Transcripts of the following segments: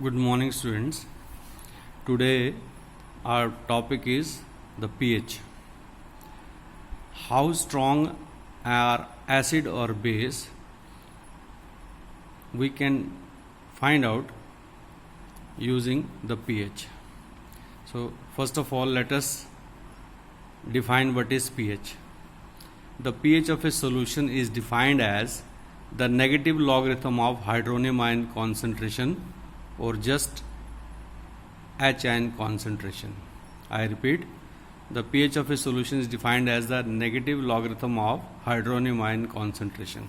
Good morning, students. Today, our topic is the pH. How strong are acid or base? We can find out using the pH. So, first of all, let us define what is pH. The pH of a solution is defined as the negative logarithm of hydronium ion concentration or just H ion concentration. I repeat, the pH of a solution is defined as the negative logarithm of hydronium ion concentration.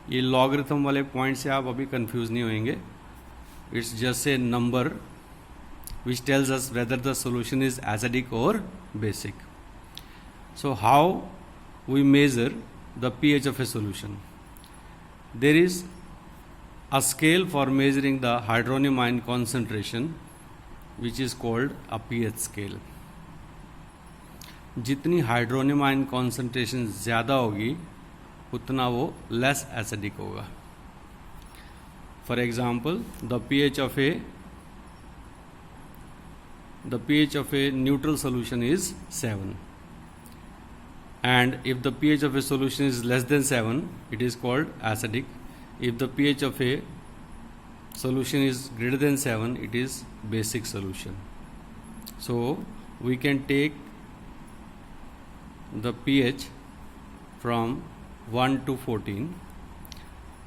ये logarithm वाले point से आप अभी confuse नहीं होंगे. It's just a number which tells us whether the solution is acidic or basic. So how we measure the pH of a solution? There is a scale for measuring the hydronium ion concentration which is called a pH scale. जितनी hydronium ion concentration ज़्यादा होगी उतना वो less acidic होगा. For example, the pH of a neutral solution is 7, and if the pH of a solution is less than 7, it is called acidic. If the pH of a solution is greater than 7, it is basic solution. So we can take the pH from 1 to 14,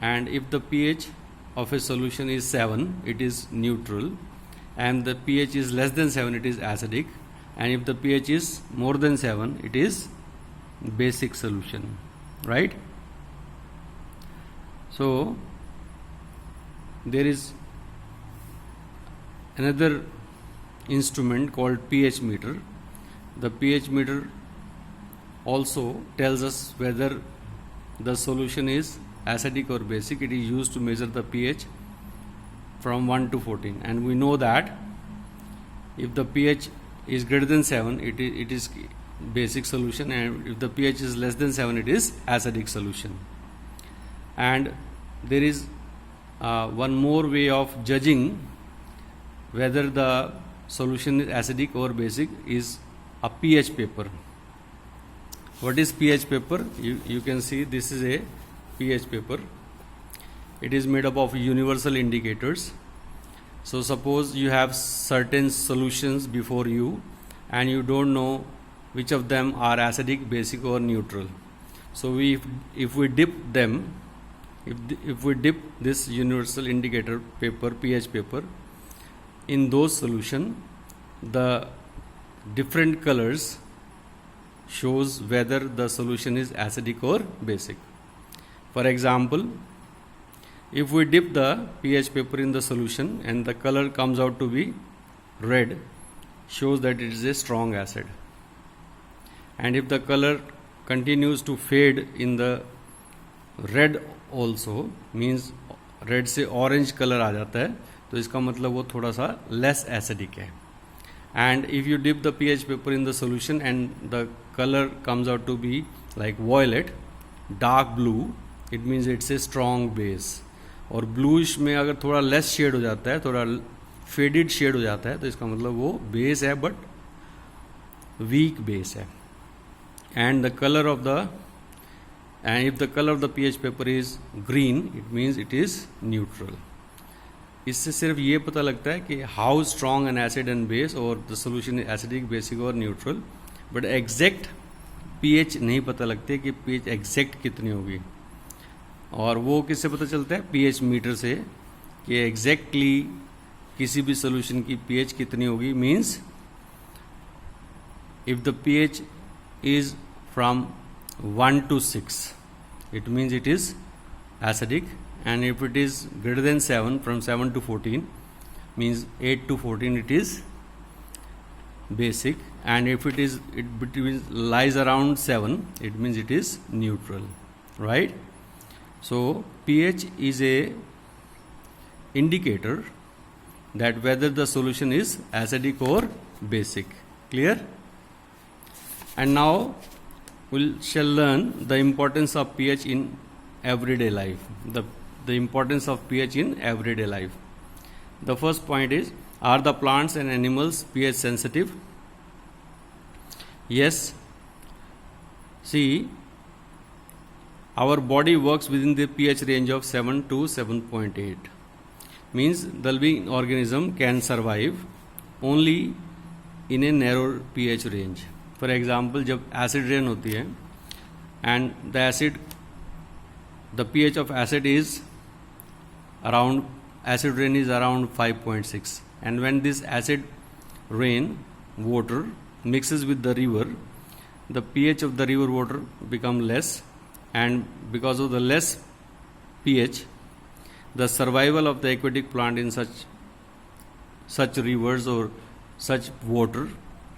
and if the pH of a solution is 7, it is neutral, and the pH is less than 7, it is acidic, and if the pH is more than 7, it is basic solution, right? So there is another instrument called pH meter. The pH meter also tells us whether the solution is acidic or basic. It is used to measure the pH from 1 to 14, and we know that if the pH is greater than 7, it is basic solution, and if the pH is less than 7, it is acidic solution. And there is one more way of judging whether the solution is acidic or basic is a pH paper. What is pH paper? You can see this is a pH paper. It is made up of universal indicators. So suppose you have certain solutions before you and you don't know which of them are acidic, basic or neutral. So if we dip them, if we dip this universal indicator paper, pH paper, in those solution, the different colors shows whether the solution is acidic or basic. For example, if we dip the pH paper in the solution and the color comes out to be red, shows that it is a strong acid. And if the color continues to fade in the red also, means red से orange color आ जाता है, तो इसका मतलब वो थोड़ा सा less acidic है. And if you dip the pH paper in the solution and the color comes out to be like violet, dark blue, it means it's a strong base. और bluish में अगर थोड़ा less shade हो जाता है, थोड़ा faded shade हो जाता है, तो इसका मतलब वो base है but weak base है. And if the color of the pH paper is green, it means it is neutral. इससे सिर्फ ये पता लगता है कि how strong an acid and base or the solution is acidic, basic or neutral, but exact pH नहीं पता लगते कि pH exact कितनी होगी. और वो किससे पता चलता है? pH मीटर से, कि एग्जैक्टली किसी भी सोल्यूशन की pH कितनी होगी. Means if the pH is from 1 to 6, it means it is acidic, and if it is greater than 7, from 7 to 14, means 8 to 14, it is basic, and if it between lies around 7, it means it is neutral, right? So pH is a indicator that whether the solution is acidic or basic. Clear? And now we shall learn the importance of pH in everyday life. The importance of pH in everyday life. The first point is, are the plants and animals pH sensitive? Yes. See, our body works within the pH range of 7 to 7.8. Means the living organism can survive only in a narrow pH range. For example, जब acid rain होती है and the pH of acid rain is around 5.6, and when this acid rain water mixes with the river, the pH of the river water become less, and because of the less pH, the survival of the aquatic plant in such rivers or such water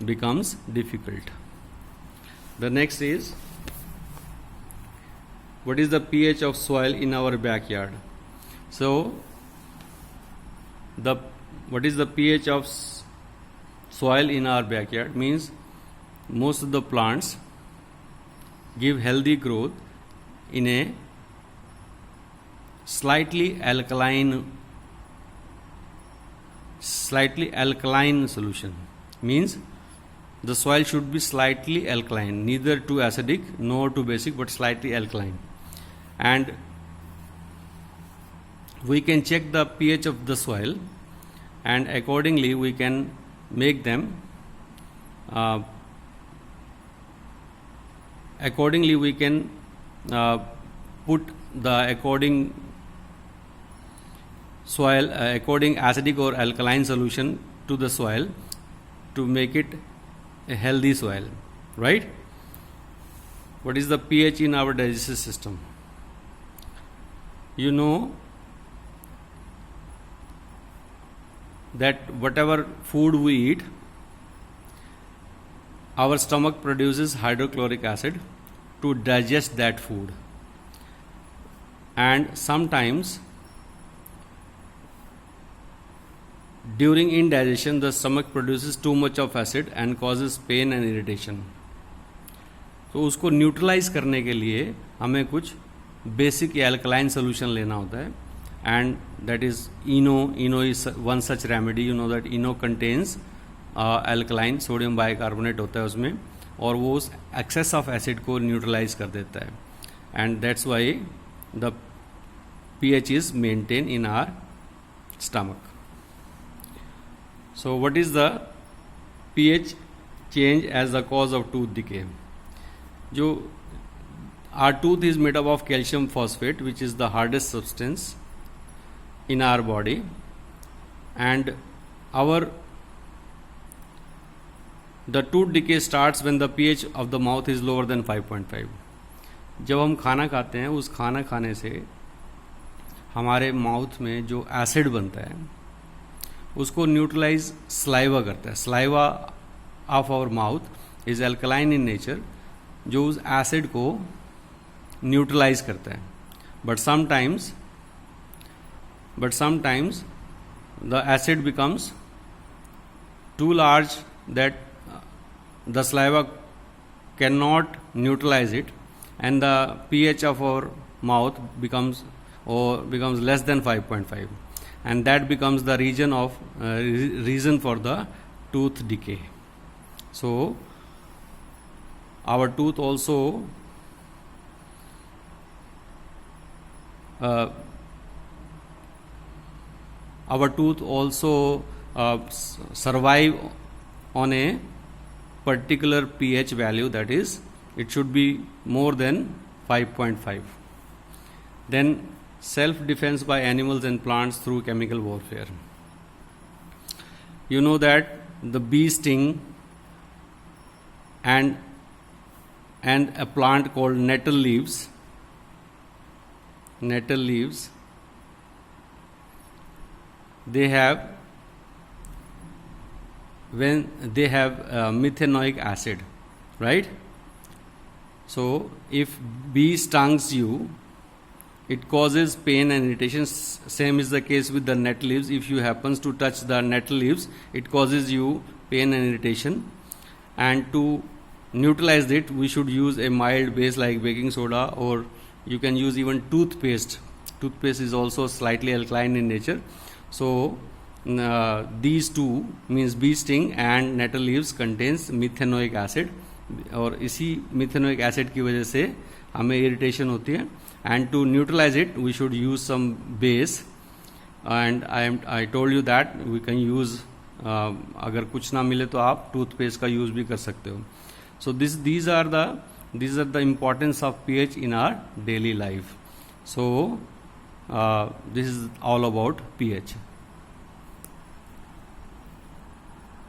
becomes difficult. The next is, what is the pH of soil in our backyard? So, what is the pH of soil in our backyard? Means most of the plants give healthy growth in a slightly alkaline solution. Means the soil should be slightly alkaline, neither too acidic nor too basic, but slightly alkaline. And we can check the pH of the soil, and accordingly we can make them accordingly we can put the according acidic or alkaline solution to the soil to make it a healthy soil, right? What is the pH in our digestive system? You know that whatever food we eat, our stomach produces hydrochloric acid to digest that food, and sometimes during indigestion the stomach produces too much of acid and causes pain and irritation. तो उसको neutralise करने के लिए हमें कुछ basic या alkaline solution लेना होता है, and that is ENO. ENO is one such remedy. You know that ENO contains alkaline, sodium bicarbonate होता है उसमें, और वो उस excess of acid को neutralize कर देता है, and that's why the pH is maintained in our stomach. So what is the pH change as the cause of tooth decay? जो our tooth is made up of calcium phosphate, which is the hardest substance in our body, and the tooth decay starts when the pH of the mouth is lower than 5.5. जब हम खाना खाते हैं, उस खाना खाने से हमारे माउथ में जो एसिड बनता है उसको न्यूट्रलाइज सलाइवा करता है. Saliva of our mouth is alkaline in nature, जो उस एसिड को न्यूट्रलाइज करता है. But sometimes the acid becomes too large that the saliva cannot neutralize it, and the pH of our mouth becomes less than 5.5, and that becomes the reason for the tooth decay. So our tooth also survive on a particular pH value, that is, it should be more than 5.5. Then self-defense by animals and plants through chemical warfare. You know that the bee sting and a plant called nettle leaves, they have methanoic acid, right? So if bee stings you, it causes pain and irritation. Same is the case with the nettle leaves. If you happens to touch the nettle leaves, it causes you pain and irritation. And to neutralize it, we should use a mild base like baking soda, or you can use even toothpaste. Toothpaste is also slightly alkaline in nature. So these two means bee sting and nettle leaves contains methanoic acid, और इसी methanoic acid की वजह से हमें irritation होती है. And to neutralise it we should use some base, and I told you that we can use, अगर कुछ ना मिले तो आप टूथपेस्ट का यूज भी कर सकते हो. सो these are the importance of pH in our daily life. So this is all about pH.